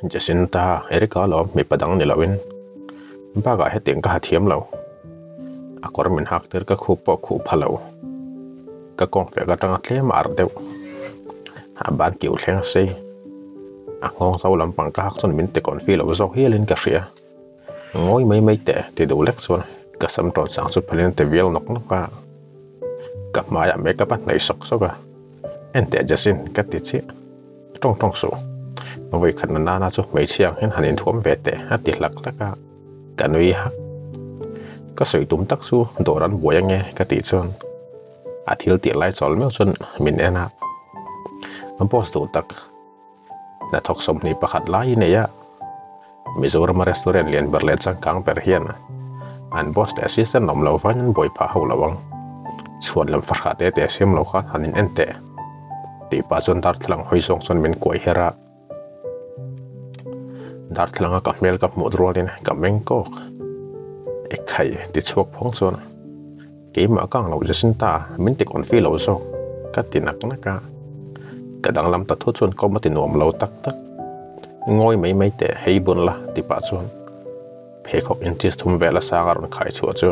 Jacinta Erika lo mi padang ni lawin baga heting ka hathiam lo akor min hak ter ka khupo khu phalo ka kong fe ka tang tle mar deu ban kiu thleng sei ngong sau lam pang ka hak chon min te kon fi lo zo hialin ka ria ngoi mai te do lek chon ka sam ton sang su phalen te vial nok nok ka maya me ka pat nei sok soka ente jasin ka ti chi tong su với khả năng na chút mấy chiang hen hành thuốc về tệ hát tiệt lắc lắc cả nuôi hát có sự túm tắc su đồ rắn bùa nghe cái tỷ sơn thiếu tiệt lại sỏi mấy xuân mình em ạ boss tụ tắc là thọc sông này bắt lái này á Mizoram restaurant liền bật lên sang cảng bờ hiền anh boss để assistant nằm lâu vài nhân bồi phá hậu lawang chuột làm phát khát để xem lâu khát hành em tệ tỷ ba xuân đart lang hồi song xuân mình quay hera đart lang ka mel ka modrolin ka mengko ekai ti chuak phong son ke ma kang lo Jacinta min ti kon fi lo so ka tinak na ka dang lam ta thu chun ko ma ti nom lo tak ngoi mai te hei bun la ti pa chun phe khop insist thum vela sa garon khai chu chu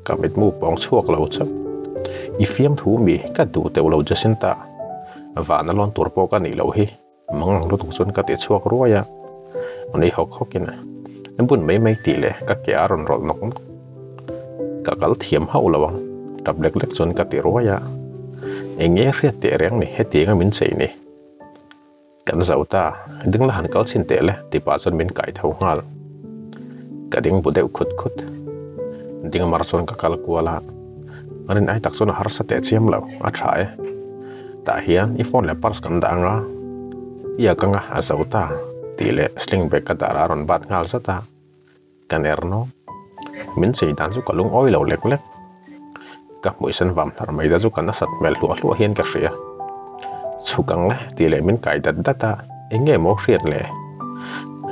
ka mit mu pong chuak lo chu I fiam thu mi ka du te lo Jacinta và nó lon tur po ka ni lo hi mang lu tu chun ka ti chuak ruaya oni hok in em bun mấy tỷ lệ các cái aron rol nok các cái thiểm hậu lawang tập lek chun ka ti ruaya enge riat te reng ni heti nga min sei ni kan zauta ding la han kal chin te le ti pa chun min kai thau ngal ka ding bu deu khut ding mar chun ka kal kuala marin ai tak chun har sa te chiam lo a thae ta hian I phone le pars kan danga ya kanga azauta tile sling bag ka dara ron bat ngal sata kanerno min sei dan su kalung oi lo lek ka muisan vam thar mai da su kan sat mel lu hian ka ria chukang le tile min kai dat data enge mo riat le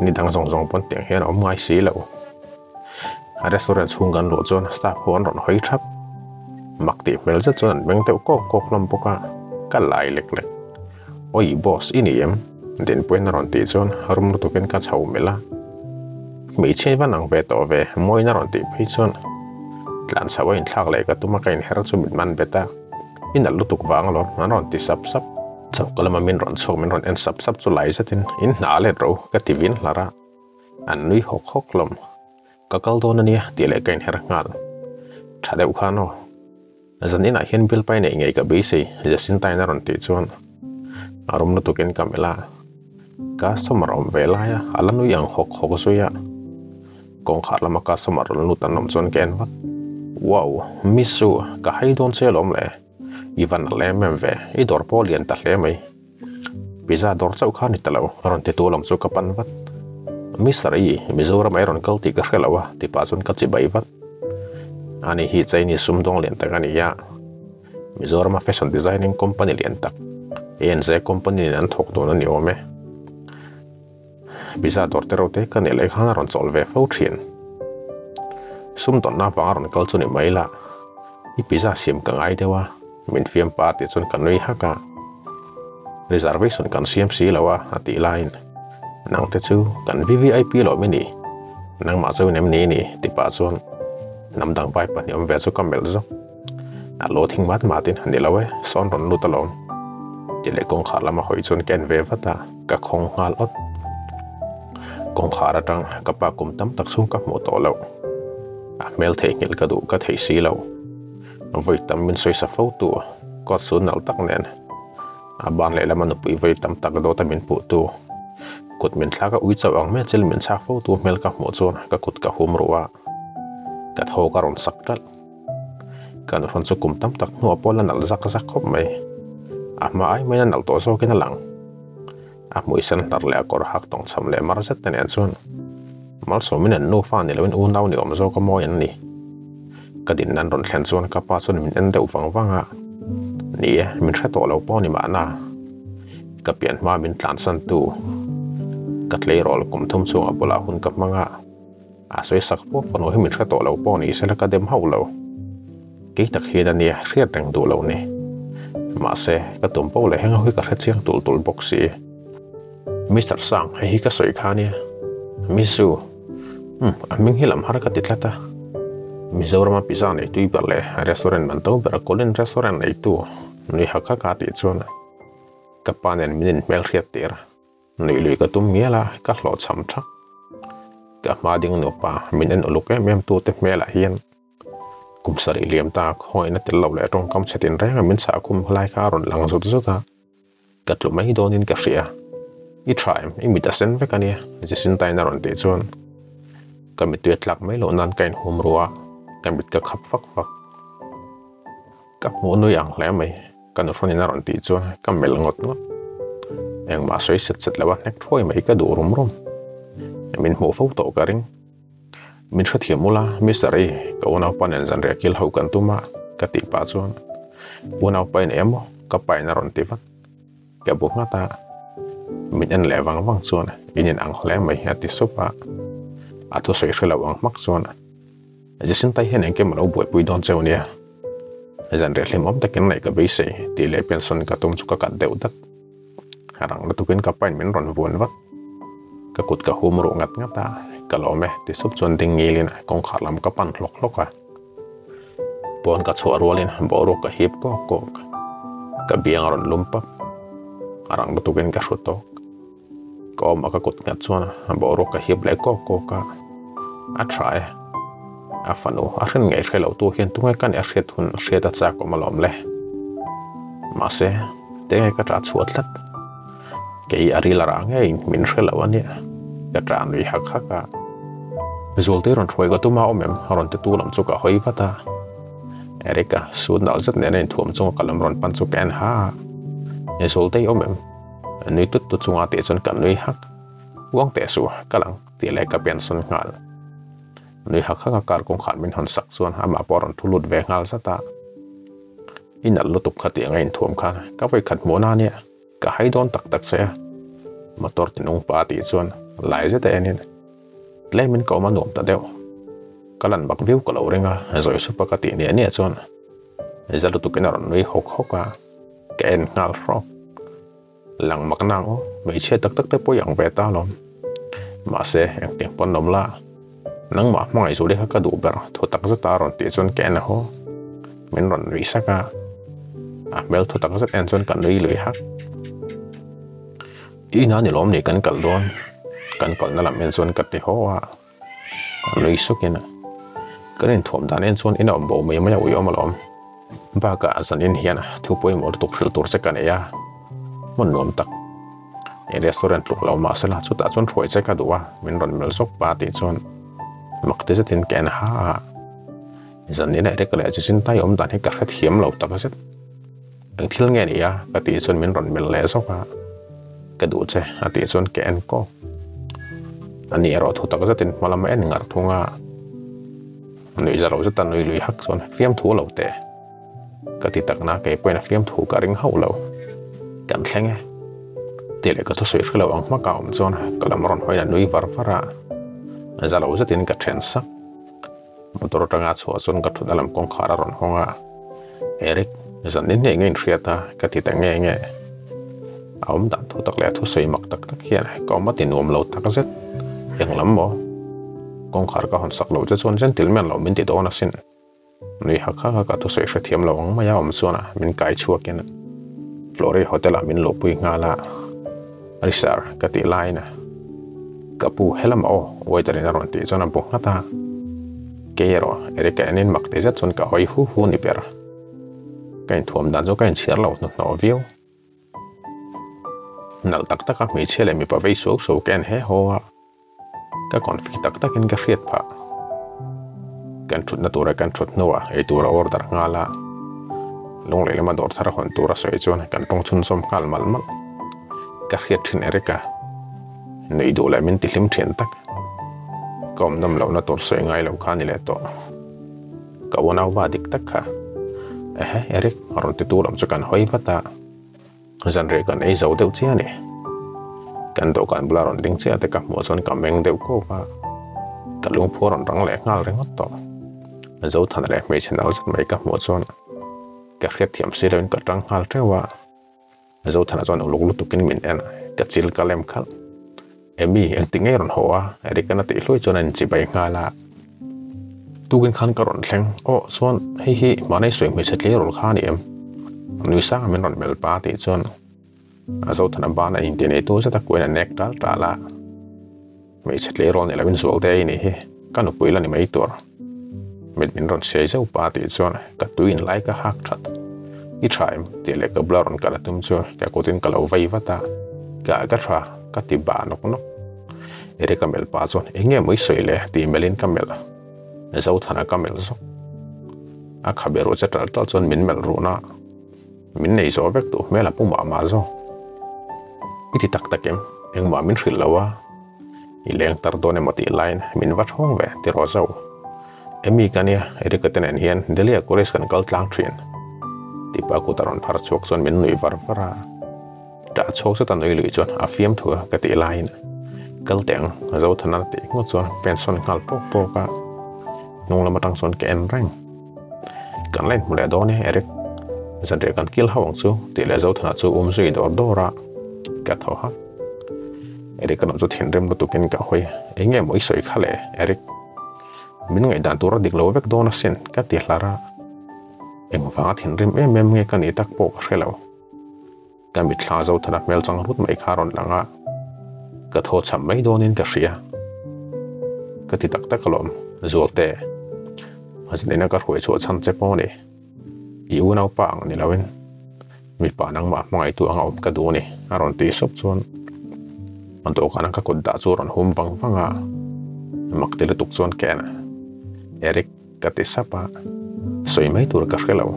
ni dang zong pon teng hian om ngai si lo a restaurant chungan lo chon staff hon ron hoi thap makti mel za chon beng teu kok lam poka ka lai lek oi boss iniem den point ron ti chon harum lu token ka chau mela mi che van ang ve to ve moi na ron ti phi chon tlan sawa in thak le ka tuma kain her chu mit man beta in al lutuk wang lo an ron ti sap chau kalama min ron chok min ron en sap chu lai satin in na le ro ka ti vin lara an nui hok lom ka kal don ania ti le kain her ngal thade u khano zanin a hian bil pai nei ngei ka be se Jacinta na ron ti chon arum lu tuken kamela ka somarom vela ya alanu yang hok suya kong khala ma ka somar lu tan nom chon ken wat wow misu ka hai don se lom le ivan le mem ve I dor polian ta le mai pizza dor chau kha ni talo ron te tu lom chu ka pan wat misari Mizoram ai ron kal ti ka khelawa ti pa chon ka chi bai wat ani hi chaini sumdong len ta gani ya Mizoram fashion designing company len tak ENZ company nan thok don ani ome bisa dortero te kan ele khana ron chol ve fo thin sum ton na pang ron kal chuni maila I pizza sim ka ngai dewa min fiam pa ti chun kan noi haka reservation kan CMC lawa ati line nang te chu kan VVIP lo mini nang ma chu nem ni ti pa chon nam dang pai pa ni om ve chu kamel zo a lo thing mat matin hani lawe son ron lu talom tile kong khala ma hoi chun ken ve vata ka khong ngal ot kong khara tang ka pa kum tam tak sung ka mo to lo a mel the ngil ka du ka thei si lo voi tam min soi sa pho tu ko sun nal tak nen a ban le laman pui voi tam tak do ta min pu tu kut min thla ka ui chaw ang me chil min chak pho tu mel ka mo chon ka kut ka hum ruwa ka tho ka ron sak tal kan ron chu kum tam tak no pola nal zak khop mai ama ai mai nal to so ken lang a muisan tar le akor hak tong cham le mar zat ten chon mal so min no fa ni lewin u naw ni om zo ka mo yan ni kadin nan ron thlen chon ka pa chon min en deu wanga ni min thra to lo po ni ma na ka pian ma min tlan san tu ka tlei rol kum thum chu apola hun ka manga a soi sak po pano hi min thra to lo po ni sela ka dem hau lo ke tak he da ni hriat tang du lo ni ma se ka tum po le heng hui ka hre chiang tul boxi Mr. Sang hi ka soi khania misu aming hilam har ka titlata Mizoram pizza nei tui berle restaurant man to ber kolin restaurant nei tu ni hakha ka ti chona kapanen minin mel riat ter nei lui ka tum ngela ka hlo cham thak ka ma ding no pa minen uluke mem tu te mela hian kum sari liam ta khoina tel lo le tong kam chetin re min sa kum hlai kha ron lang zut zuta ka tlu mai donin ka ria I try I mit asen ve kania jisin tai na ron te chon ka mit tuet lak mai lo nan kain hum ruwa ka mit ka khap fak fak ka mo no yang hle mai kan ron na ron ti chon ka mel ngot ngot eng ma soi set set lawa nek thoi mai ka du rum rum min mo fo to ka ring min thot hi mula mi sari ka ona panen zan re kil hau kan tuma ka ti pa chon ona pain emo ka pai na ron ti vat ka bu ngata min en le wang wang chon inin ang hle mai ati sopa atu soi khela wang mak chon jisin tai hen engke maro boi pui don cheunia zan re hlim om takin nei ka be se ti le pension ka tum chu ka kan deu dat harang na tukin ka pain min ron bon wat ka kut ka hum ro ngat ngata kalome ti sup chon ding ngilin kong khalam ka pan hlok hloka pon ka chho rolin boro ka hip ko ka biang ron lumpa arang tukin ka hruto ko ma ka kut ngat chona boro ka hip le ko ka a try a fanu a hren ngai khelo tu hian tunga kan a hret hun hret a cha ko malom le ma se te ka tra chuat lat ke ari la ra ngai min hrelo ani ka tra ni hak haka zolte ron thoi ga tuma omem ron te tu lam chu ka hoi vata erika su dal zat ne nei thum chu kalam ron pan chu ken ha e zolte omem ni tut tu chunga te chon kan noi hak wang te su kalang ti le ka pension ngal ni hak haka kar kong khan min hon sak chuan ama poron thulut ve ngal sata inal lutup khati ngain thum khan ka vai khat mo na ne ka hai don tak tak se motor tinung pa ti chuan lai zeta enin tlemin ko manom ta deu kalan bak view ko lo renga zoi su pakati ne ne chuan zalu tu kenaron noi hok hoka ken ngal ro lang maknang o mai che tak tak te po yang ve ta lom ma se eng te pon nom la nang ma mai zu le ka du ber tho tak za ta ron ti chon ken ho min ron ri saka a mel tho tak za en chon kan noi lui hak ina ni lom ni kan kal don kan kal na lam en chon kat ti ho wa lui sukina kanin thom dan en chon ina om bo mai mai u yom lom ba ka asan in hian thu poi mor tuk phil tur se kan ya mon nom tak e restaurant luk law ma sala chu ta chon thoi che ka duwa min ron mel sok pa ti chon makte se tin ken ha zan ni na re ka le chin tai om dan he ka khat hiam lo ta set ang thil nge ni ya ka ti chon min ron mel le sok ha ka du che a ti chon ken ko ani ero thu ta ka tin malam en ngar thunga nei za ro za tan noi lui hak chon fiam thu lo te ka ti tak na ke poina fiam thu ka ring ho lo kan thlenge tele ka to soi khlo ang ma ka om chon kalam ron hoina nui var fara za lo za tin ka then sak motor tanga chu chon ka thu dalam kong khara ron honga erik zan ni ne ngein thriata ka ti ta nge aum dan thu tak le thu soi mak tak tak hian ka ma ti nom lo tak zet yang lam mo kong khar ka hon sak lo cha chon chen til men lo min ti do na sin ni hakha ka to soi thiam lo ang ma ya om chona min kai chuaken Flori hotel amin lo pui ngala risar ka ti laina ka pu helam o waiter na ron ti chona bu ngata kero erika enin makte za chon ka hoi hu ni per kain thuam dan zo kain chiar lo no view nal tak tak mi chele mi pa vei so ken he ho ka config tak tak in ka riat pha kan thut na tura kan thut nowa e tura order ngala long le ma dor thara hon tura soi chon kan tong chun som kal mal mal ka riat thin erika nei do la min ti hlim thian tak kom nam lo na tor soi ngai lo khani le to ka wona wa dik tak kha erik aron ti turam chu kan hoi vata zan re kan ei zo deu chia ni kan do kan blaron ding chia te ka mo son ka meng deu ko pa ka lung phoron rang le ngal rengot to zo than le me channel zat mai ka mo son ka khret thiam siren ka tang hal trewa zo than zon uluk lu tukin min en ka chil kalem khal emi eng tingai ron hoa erika na ti hloi chonan chi bai ngala tukin khan karon thleng o chuan hi manai soi mi chatli rol khani em nui sang men ron mel pa ti chuan azo thana bana internet to zata koina nek tal tala mi chatli rol ni lawin zual te ni hi kanu puila ni mai tur mit min ron sei zo pa ti chuan ka tuin lai ka hak that I thaim ti le ka blaron kala tum chu ka kotin kala vai vata ka tha ka ti ba nok ere kamel pa chuan enge moi soile ti melin kamel zo thana kamel zo a khabero cha tal chuan min mel runa min nei zo vek tu mela puma ma zo iti tak takem eng ma min khil lawa I leng tar done mati line min wat hong ve ti ro zo emi kania ere ka tenen hian delia kores kan kal tlang thin ti pa ku taron phar chok chuan min nui var vara ta chok sa ta noi lui chuan a fiam thua ka ti line kal teng zo thana ti ngo chuan pension kal po ka nong lama tang chuan ke en rang kan len mule do ne ere san re kan kil hawang chu ti le zo thana chu zui dor dora ka tho ha ere kan chu thin rem tu ken ka hoi enge moi soi khale ere min ngai dan tur dik lo vek do na sen ka ti hlara eng fa thin rem em nge kan I tak po khelo ka mi thla zo thana mel chang rut mai kharon langa ka tho cham mai donin ka ria ka ti tak tak lom zolte hasina ka khoi chu chan che po ni I u nau pa ang ni lawin mi pa nang ma mangai tu ang om ka du ni aron ti sop chuan an to kana ka kod da chu ron hum wanga maktel tuk chuan ken erik ka ti sapa soi mai tur ka khelo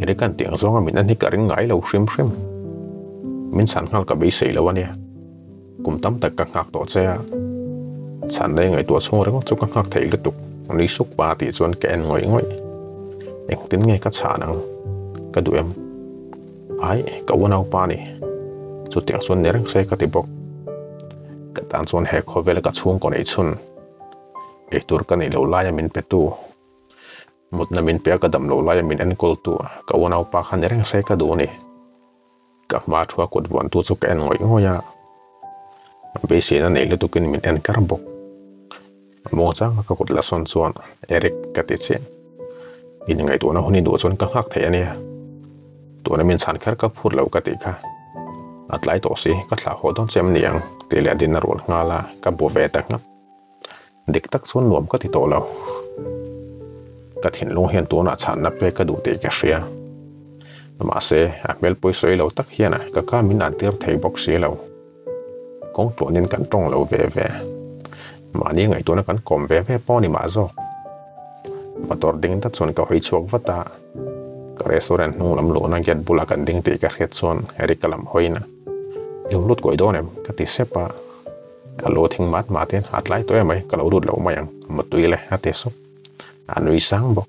erik kan tiang zonga min an hi ka ring ngai lo hrim min san ngal ka be sei lo ania kum tam tak ka ngak to chea chan dai ngai tu chung reng chu ka ngak thei le tuk ni suk pa ti chuan ken ngoi eng tin nge ka chanang ka du em ai ka wonau pa ni chu tiang chuan nereng sei ka ti bok ka tan chuan he khovel ka chung ko nei chun e tur ka nei lo la ya min petu mut na min pe ka dam lo la ya min en kol tu ka wonau pa khan nereng sei ka du ni ka ma thua kut wan tu chu ken ngoi ya be se na nei le tu kin min en kar bok mo chang ka kut la son chuan erik ka ti che in ngai tu na huni du chuan ka hak thei ania tu na min san khar ka phur lo ka ti kha atlai to si ka thla ho don chem niang te le din na rol ngala ka bo ve tak na dik tak chuan nuam ka ti to lo ka thin lu hian tu na chan na pe ka du te ka ria ma se a mel poi soi lo tak hiana ka min an tir thei bok si lo kong tu nin kan tong lo ve ma ni ngai tu na kan kom ve po ni ma zo motor ding ta chon ka hoi chuak vata ka restaurant nu lam lo na get bula kan ding te ka khet chon eri kalam hoina yung lut koi donem ka ti sepa alo thing mat maten atlai to mai ka lo lut lo mayang matuile ate so anui sang bo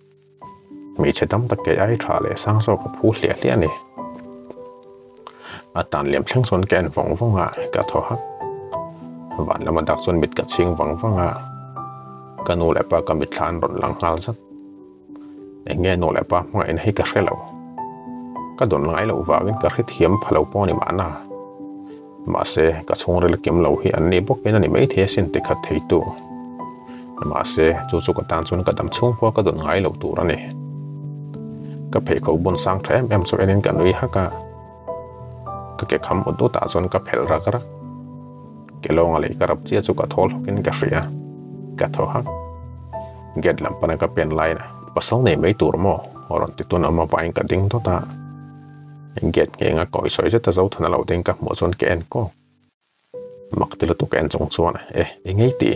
mi chetam tak ke ai thale sang so ka phu hlia ni atan lem thleng son ken vong ka tho ha van lama dak chon mit ka ching wanga kanu le pa ka mit thlan ron lang hal sat enge no le pa ma en hi ka khelo ka don ngai lo wagin ka khit hiam phalo poni mana ma se ka chung rel kem lo hi an ni bok pen ani mai the sin te khat thei tu ma se chu ka tan chun ka dam chung po ka don ngai lo tur ani ka phei ko bon sang them em so enin kan wi ha ka ke kham odu ta chon ka phel ra kara ke lo ngai ka rap chia chu ka thol hokin ka ria ka tho ha get lam pana ka pen line pasal nei mai tur mo oron ti tu na ma pain ka ding to ta get ke nga koi soi ta zo thana lo ding ka mo chon ke en ko maktil tu ken chong chuan engei ti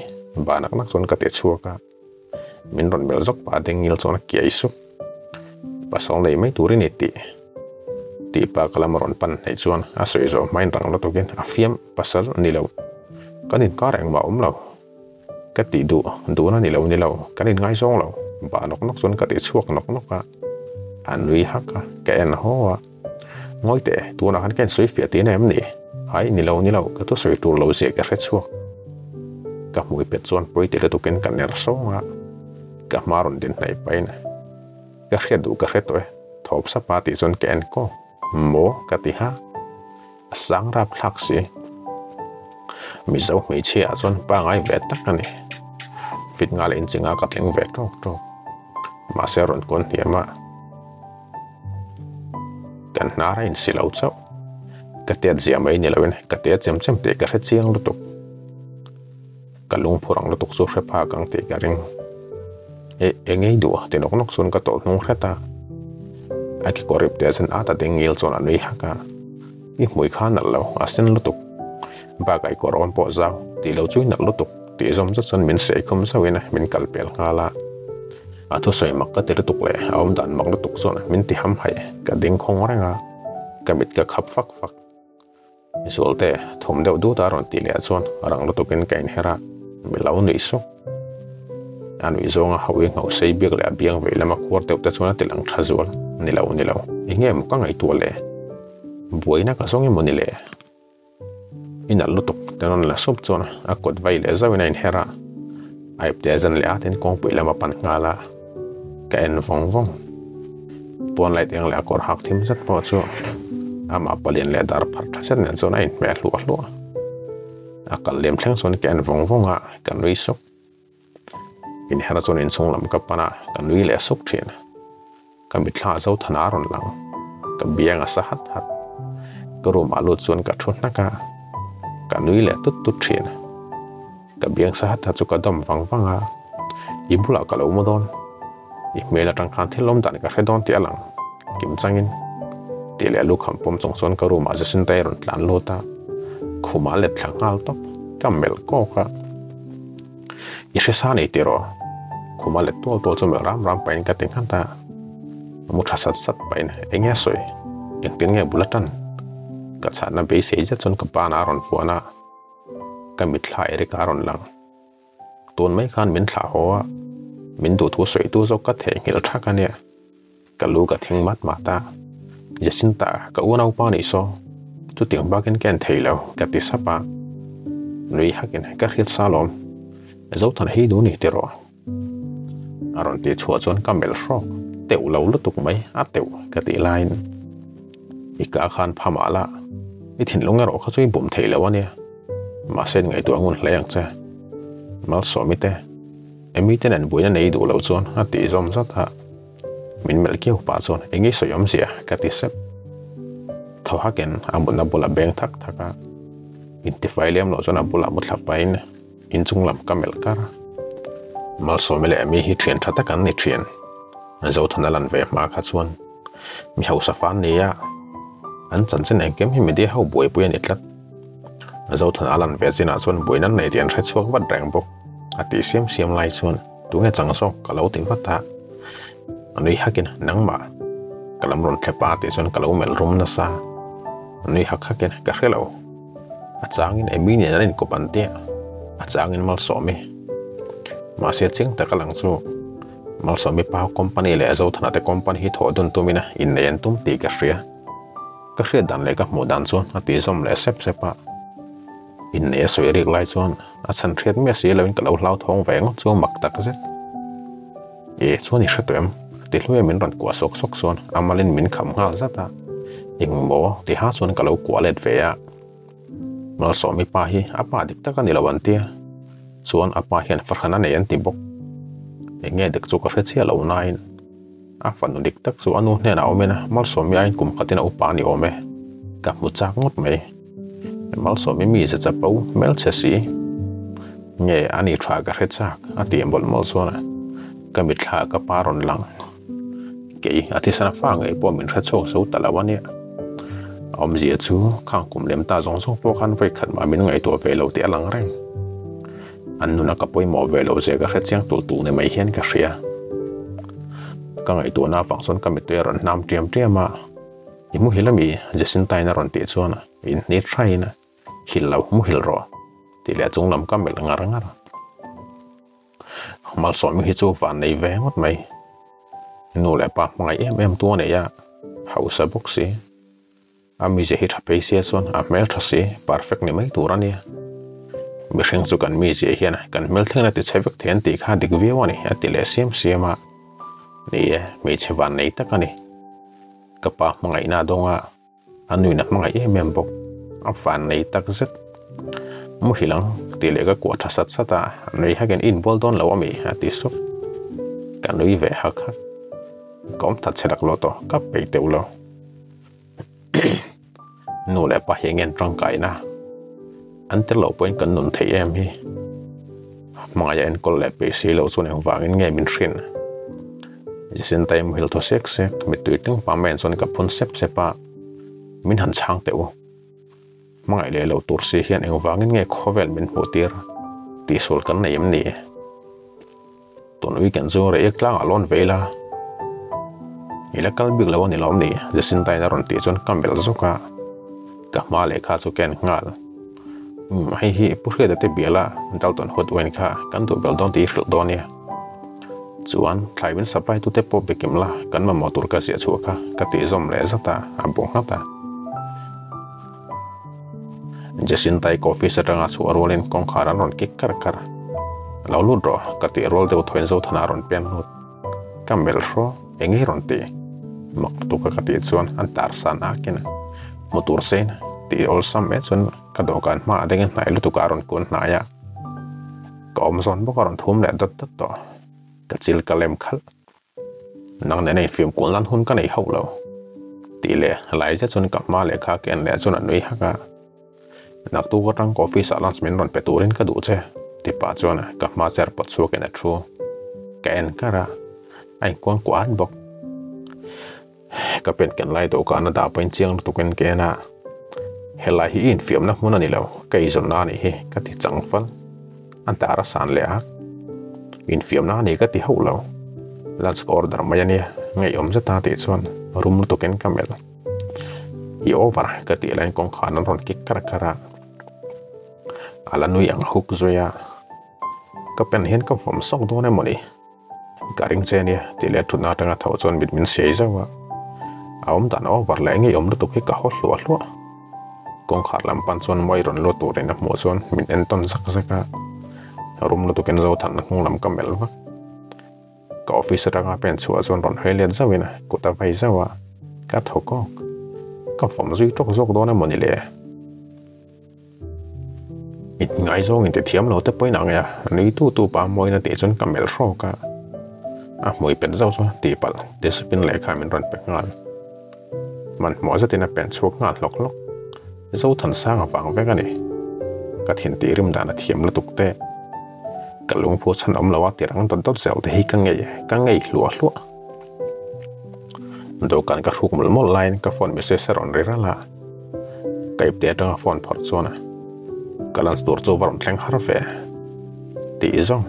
banak nak chon ka te chuaka min ron mel jok pa ding ngil chon ki aisu pasal nei mai turin ti pa kalam ron pan nei chuan a soi zo main rang lo to gen a fiam pasal ni lo kanin ka reng ma lo ka ti du na ni lo kanin ngai song lo ba nok chon ka ti chuak nok ka anui haka ka en hoa ngoi te tu na han ken soi fia ti nem ni ai ni lo ka to soi tur lo se ka khet chuak ka mui pet chon poi te le tu ken kan ner songa ka maron din nei pain ka khet du ka khet thop sa pa ti chon ken ko mo ka ti ha sang rap thak si mi zo mi chia zon pa ngai ve tak ani fit nga len chinga ka tleng ve tok ma se ron kon hiama kan nara in silau chau ka te zia mai ni lawin ka te chem te ka re chiang lu tuk ka lung phurang lu tuk su hre pha kang te ka ring engei du te nok sun ka to nung hreta a ki korip te sen ata dengil chon anui haka i mui khan lo asen lu tuk ba kai koron po zau ti lo chui nak lu tuk ti zom cha chon min se khum sawina min kalpel ngala athu soi mak ka te tuk le aum dan mak lu tuk chon min ti ham hai ka ding khong renga ka mit ka khap fak isolte thom deu du ta ron ti le chon arang lu tukin kain hera mi lo nei so anu zonga hawi ngau sei bik le biang ve lama khor teu ta chona tilang thazol ni lo ingem ka ngai tu le buina ka songi moni le ina lutuk tenon la sop chona akot vai le zawina in hera aip te zan le aten kong pui lama pan ngala ka en vong pon lai teng le akor hak thim zat po chu ama palin le dar phar thasen nen chona in me lu akal lem thleng son ka en vong a kan ri sok in hera chon in chung lam ka pana kan ri le sok thin ka mi thla zo thana ron lang ka biang a sa hat ka ro ma lu chon ka thot na ka nui le tut thin ka biang sa hat chu ka dom wanga ibula ka lo modon i mela tang khan thilom dan ka hedon ti alang kim changin ti le lu kham pom chong son ka ro ma jasin tai ron tlan lo ta khuma le thlangal tok kamel ko ka i sa nei ti ro khuma le to chu me ram pain ka ting han ta mu tha sat pain engya soi eng ting nge bulatan ka chana be se ja chon ka pa na ron fuana ka mit thlai re ka ron lang ton mai khan min thla ho min du thu soi tu zo ka the ngil tha ka ne ka lu ka thing mat ma ta jasin ta ka unau pa ni so chu tiang ba ken theilo ka ti sapa nui hakin ka khit salom zo than hi du ni te ro aron ti chua chon ka mel ro teu lo lu tuk mai a teu ka ti line ika khan phama la i thin longa ro kha chui bum theilo ania ma sen ngai tu angun hlayang cha mal so mi te emi ten an buina nei du lo chon a ti zom zat ha min mel kiu pa chon engi soyom sia ka ti sep tho haken amuna bula beng thaka intifailem lo chona bula mutla pain in chunglam kamel kar mal so mele emi hi thien thata kan ni thien zo thanalan ve ma kha chuan mi hau safan ne ya an chan chen engkem hi mede hau boi puan itlat zo than alan ve china chon boinan nei tian thre chok wat rang bok ati siam lai chon tu nge chang so kalo te wata anui hakin nangma kalam ron thlepa te chon kalo mel rum na sa anui hakin ka khelo achangin emi ne rin ko pante achangin mal so me ma se ching ta kalang chu mal so me pa company le zo thana te company hi tho dun tumina in nen tum ti ka hria ka hria dan le ka mo dan chon ati som le sepa in ne soi rik lai chon a chan thriat me si lawin ka lo hlau thong veng chu mak tak zet e chon i hretem ti hlue min ran kwa sok chon amalin min kham ngal zata ing mo ti ha chon ka lo kwa let ve ya mal so mi pa hi apa dik taka ni lawan tia chuan apa hian farhana nei an ti bok enge dek chu ka hre chia lo nain a fanu dik tak chu anu hne na omena mal so mi ain kum khatina upa ni ome ka mu chak ngot mai mal so mi se chapau mel chesi nge ani thwa ka hre chak ati embol mol so na ka mi thla ka paron lang ke ati sana fa ngai po min hre chok so talawani om zia chu khang kum lem ta zong so po khan vai khat ma min ngai to ve lo ti alang reng an nu na ka poi mo ve lo je ka hre chiang tu ne mai hian ka hria ka ngai tu na fang son ka mi te ron nam tiam ma imu hilami jasin tai na ron ti chuana in ni thaina hillo mu hilro ti le chung lam kam mel ngar mal so mi hi chu van nei ve ngot mai nu le pa ngai em tu ne ya hausa boxi ami je hi thape sia son a mel thasi perfect ni mai turani mi hring chu kan mi je hian kan mel thena ti chevek then ti kha dik vi wani ati le siama ni mi che van nei takani kapa mangai na donga anui na mangai em bok fan nei tak zet mu hilang ti le ka ko tha sat sata nei hagen in bol don lo ami ati so kan noi ve hak hak kom that chedak lo to ka pe teulo nu le pa hengen trong kai na an te lo point kan nun thei em hi ma ya en kol le pe si lo sun en wangin nge min thrin jasin time hil to sek sek mi tu ting pa men son ka phun sep sepa min han chang teu mangai le lo tur si hian en wangin nge khovel min hotir ti sol kan nei em ni ton weekend zo re eklang alon vela ila kal big lawan ni lom ni jasin tai na ron ti chon kambel zoka ka ma le kha chu ken ngal hai hi purhe da te biala dalton hot wen kha kan do bel don ti hril donia chuan thlaibin supply tu te po bekim la kan ma motor ka sia chu kha ka ti zom le zata abong hata jasin tai coffee satanga chu rolin kong kharan ron kik kar kar lo lu ro ka ti rol deu thoin zo thana ron pen hut kamel ro engi ron ti mak tu ka ti chuan an tar san a ken motor sen ti ol sam me chun ka do kan ma deng nai lu tu karon kun na ya kom zon bo karon thum le dot dot to ka chil kalem khal nang ne nei film kun lan hun ka nei ho lo ti le lai ja chun ka ma le kha ken le chun anui ha ka nak tu ko tang coffee sa lunch men ron peturin ka du che ti pa chon ka ma cher pot su ken a thu ken kara ai kwang kwan bok ka pen ken lai do ka na da pen chiang tu ken ke na helai hi in fiam na mun ani lo kai zon na ni hi ka ti changfal an tara san le a in fiam na ni ka ti ho lo lunch order ma yani ngai om za ta ti chuan room tu ken kamel i over ka ti lain kong khan ron ki kar kara ala nu yang huk zoya ka pen hen ka form sok do ne moni garing che ni ti le thu na tanga thau chon bit min sei zawa awm dan over la ngai om tu ki ka ho hlo kong khar lam pan chon moi ron lo tu rena mo chon min en ton sak saka room lo tu ken zo than ngong lam kamel wa ka office ranga pen chua chon ron helian zawina ko ta vai zawa ka thoko ka form zui tok zok do na moni le it ngai zong in te thiam lo te poi nang ya ni tu pa moi na te chon kamel ro ka a moi pen zo so ti pal discipline le kha min ron pe ngal man mo za tin a pen chuak ngal lok lok zo than sang awang vek ani ka thin ti rim dana thiam la tukte kalung phu chan om lawa tirang ton tot zel te hi ka ngei hlua hlua do kan ka thuk mol line ka phone message ron re la kai te tang phone phor chona kalans tur chu varon thleng har ve ti zong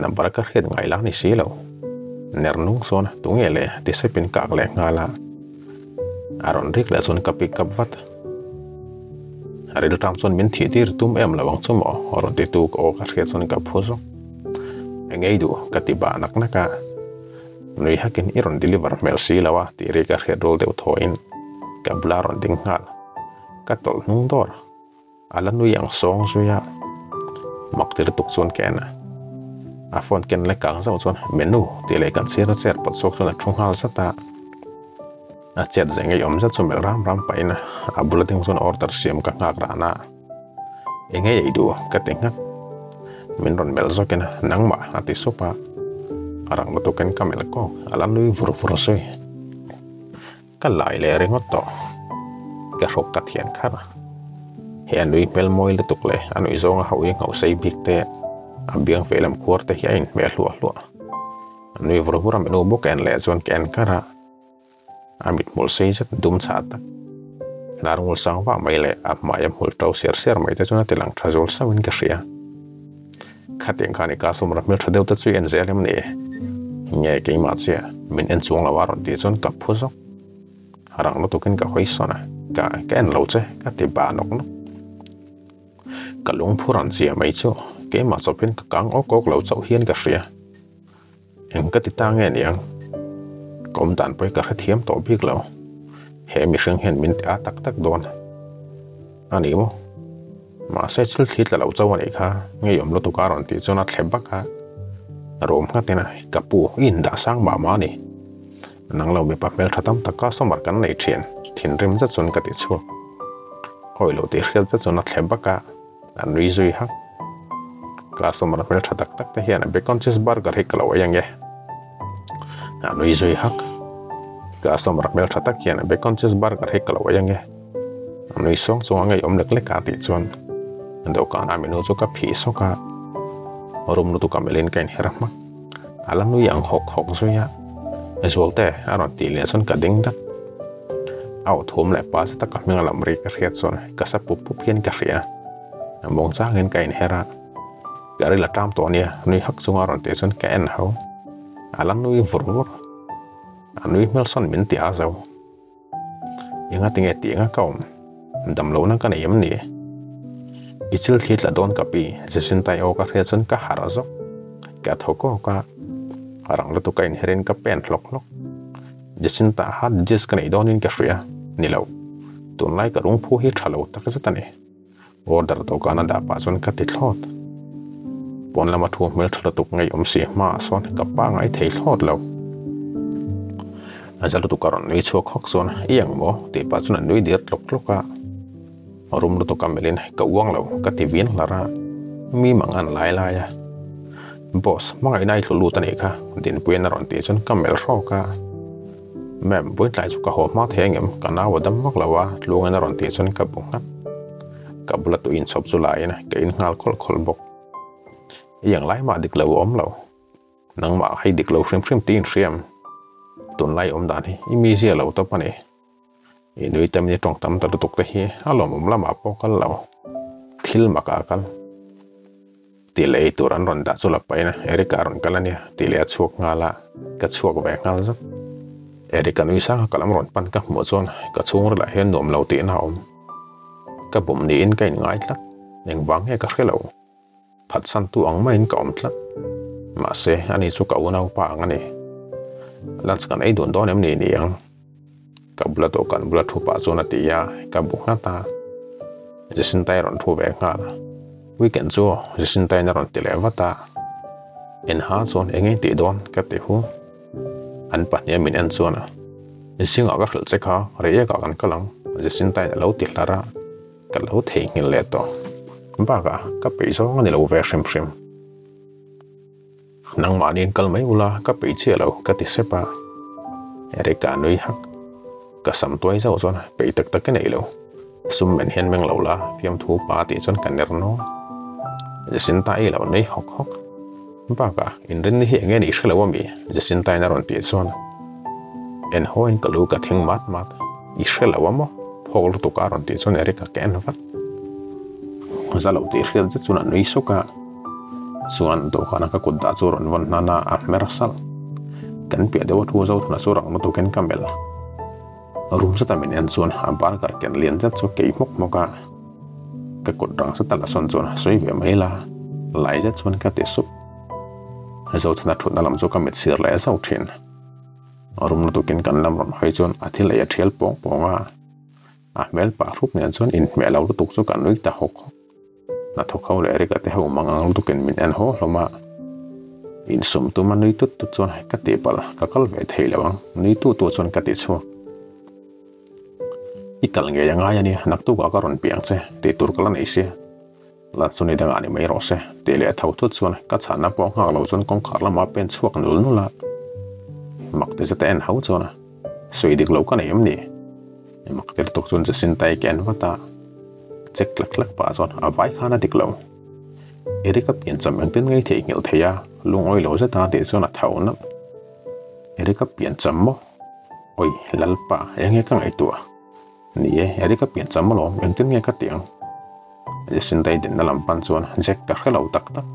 number ka khet ngai la ni si lo ner nung sona tungele ti sepin kak le ngala aron rik la son ka pick up vat aril tam son min thi tir tum em lawang chumo oron ti tu ko ka khet son ka phozo engei du ka ti ba nak naka noi hakin iron deliver mel si lawa ti ri ka khet rol deu thoin ka blaron ding hal ka tol nung dor ala nu yang song suya mak tir tuk chon kena a phone ken le kang zo chon menu ti le kan sir cher pot sok chon a thung hal sata a chet zenge yom za chumel ram paina a bulletin chon order siam ka ngak rana enge ei du ka tenga min ron mel zo ken nangma ati sopa arang mo to ken kamel ko alan lui fur soi ka lai le ringot to ka rok ka thian khara he anui pel moi le tukle anui zonga hawi ngau sei bik te ambiang felam khur te hiain me hlua anui vur menu bo ken le zon ken kara amit mul sei zat dum chata narngul sang wa mai le ap mayam hul tau ser mai te chuna tilang thazol sawin ka ria khateng khani ka sumra mel thadeu ta chui en zelem ne nge ke ma che min en chung la waron ti chon ka phuzok harang lo tuken ka hoi sona ka ken lo che ka ti ba nok no kalung phuran chia mai chu ke ma sopin ka kang ok lo chau hian ka ria eng ka ti ta nge niang kom dan poi ka thiam to bik lo he mi hring hen min ta tak don ani mo ma se chil thit la lo chaw ani kha nge yom lo tu karon ti chona thleba ka rom ka tena ka pu in da sang ma ni nang lo me pa mel thatam taka somar kan nei thien thin rim za chun ka ti chu hoi lo ti khel cha chona thleba ka an nui zui hak customer mel thatak tak te hian bacon cheese burger hiklo yange an nui zui hak customer mel thatak hian bacon cheese burger hiklo yange an nui song chong ngai om lek lek ka ti chuan ando kan aminu chu ka phi so ka rum nu tu kamelin kain herakma alam nu yang hok hok zuya ezulte aron ti le son ka ding dak au thum le pa sa ka minga lam ri ka riat son ka sa pup pup hian ka ria mong cha ngen kain hera gari la tam to nia nui hak chunga ron te son ka en ho alam nu vur vur anui mel son min ti azo inga tinge ti nga kaum dam lo na ka nei am ni ichil khit la don kapi jesin tai o ka riat son ka harazo ka thoko ka arang la tu kain herin ka pen lok lok jesin ta hat jes ka nei donin ka ria nilo tun lai ka rung phu hi thalo tak zatani order to kana da pa son ka ti thlot pon lama thu mel thla tuk ngai si ma son ka pa ngai thei thlot lo ajal tu karon nei chok hok son iang mo te pa chuna nui dir lok loka rum lu to kamelin ka uang lo ka ti vin lara mi mangan lai lai ya boss mangai nai thulu tani kha din puin ron ti chon kamel ro ka mem buin lai chu ka ho ma thengem kana wadam mak lawa lungan ron ti chon ka bunga ka bula tu in sop chu lai na ke in ngal khol khol bok yang lai ma dik lo om lo nang ma hai dik lo frim frim tin riam tun lai om dan hi imi zia lo to pani inui tam ni tong tam ta tuk te hi alom lama po kal lo thil maka kal tile turan ron da chula paina erika ron kalania tile chuak ngala ka chuak ve ngal zat erika nui sa kalam ron pan ka mo chon ka chung la hen nom lo ti na om ka bum ni in kain ngai tlat neng wang he ka khelo phat san tu ang main ka om tlat ma se ani chu ka unau pa ngani lats kan ei don don em ni ni ang ka bula to kan bula thu pa zona ti ya ka bu na ta jesin tai ron thu ve nga weekend zo jesin tai na ron ti le wata en ha zon engei ti don ka te hu an pa ne min an zona singa ka khel che kha re ya ka kan kalang jesin tai lo ti lara ka lo thei ngil le to ba ka pe zo ngani lo ve shim shim nang ma nin kal mai ula ka pe che lo ka ti sepa ere ka nui hak ka sam toy zo zon pe tak tak nei lo sum men hian meng lo la fiam thu pa ti chon kan ner no jesin tai lo nei hok hok ba ka in ren hi nge ni shlo mi jesin tai na ron ti chon en hoin ka lu ka thing mat mat i shlo mo phol tu ka ron ti chon ere ka ken vat zalo ti khel je chuna nui suka suan do kana ka kudda churon von nana a merasal kan pia dewa thu zo na surang no to ken kamel rum sa tamin en chuan a bar kar ken lian jat chu kei mok moka ka kudra sa tala son chuan soi ve mai la lai jat chuan ka te sup zo thna thut na lam chu ka met sir la zo thin rum no to ken kan lam ron hoi chuan a thil ya thial pong ponga a mel pa rup ne chuan in me lo tuk chu kan nui ta hok na thok khau le ri ka te ho mangang tu ken min en ho hloma in sum tu man nui tut tut chon ka te pal ka kal ve thei lawang nui tu tu chon ka ti chu ikal nge yang aya ni nak tu ka ron piang che te tur kala nei se la chuni dang ani mai ro se te le thau tu chon ka chana po nga lo chon kong khar lama pen chuak nul nula mak te se ten hau chona soi dik lo ka nei am ni mak te tok chon je sin tai ken wata chek lak lak pa zon a vai khana diklo erika pian cham ang tin ngai thei ngel theya lungoi lo za ta te zona thau na erika pian cham mo oi lalpa enge ka ngai tua ni erika pian cham lo ang tin ngai ka tiang jesin dai den nalam pan chon jek ka khelo tak tak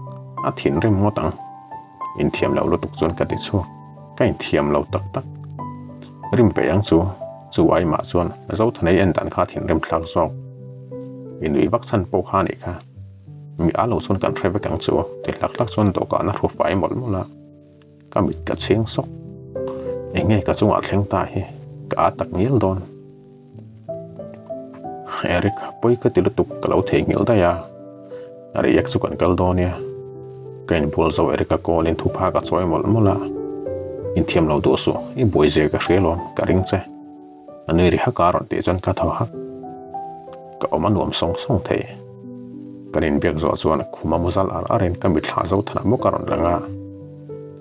a thin rim mo tang in thiam lo tuk chon ka ti chu kain thiam lo tak tak rim pe yang chu ai ma chon zo thanai en dan kha thin rim thlak zo in wi bak san po kha ni kha mi alo son kan threwe kang chu te lak lak son to ka na thu fai mol mola ka mit ka cheng sok enge ka chunga thleng ta hi ka tak ngil don erik poi ka tilu tuk ka lo thei ngil da ya ari yak chu kan kal don ya kain bol zo erika ko lin thu pha ka choi mol mola in thiam lo do so i boy je ka hrelon ka ring che ani ri ha ka ron te chon ka thaw ha ka oma nuam song song thei kanin biak zo chuan khuma muzal ar arin ka mi thla zo thana mo karon langa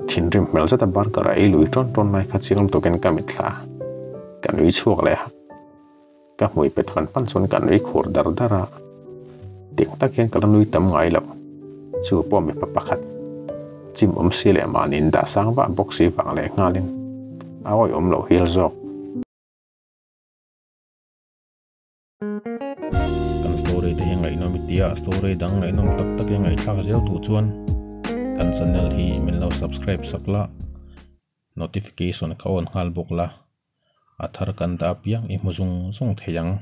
thinrim mel zata bar kara ei lui ton mai kha chingam token ka mi thla kan ui chuak le ka mui pet fan pan chon kan ui khur dar dara ting taken kala nui tam ngai lo chu po mi pakhat chim si le manin da sang wa boxi wang le ngalin awai lo hil zok kan story te yang ngai no mitia story dang ngai no tak yang ngai thak zel tu chuan kan channel hi min lo subscribe sakla notification ka on hal bokla athar kan da piang i muzung sung theyang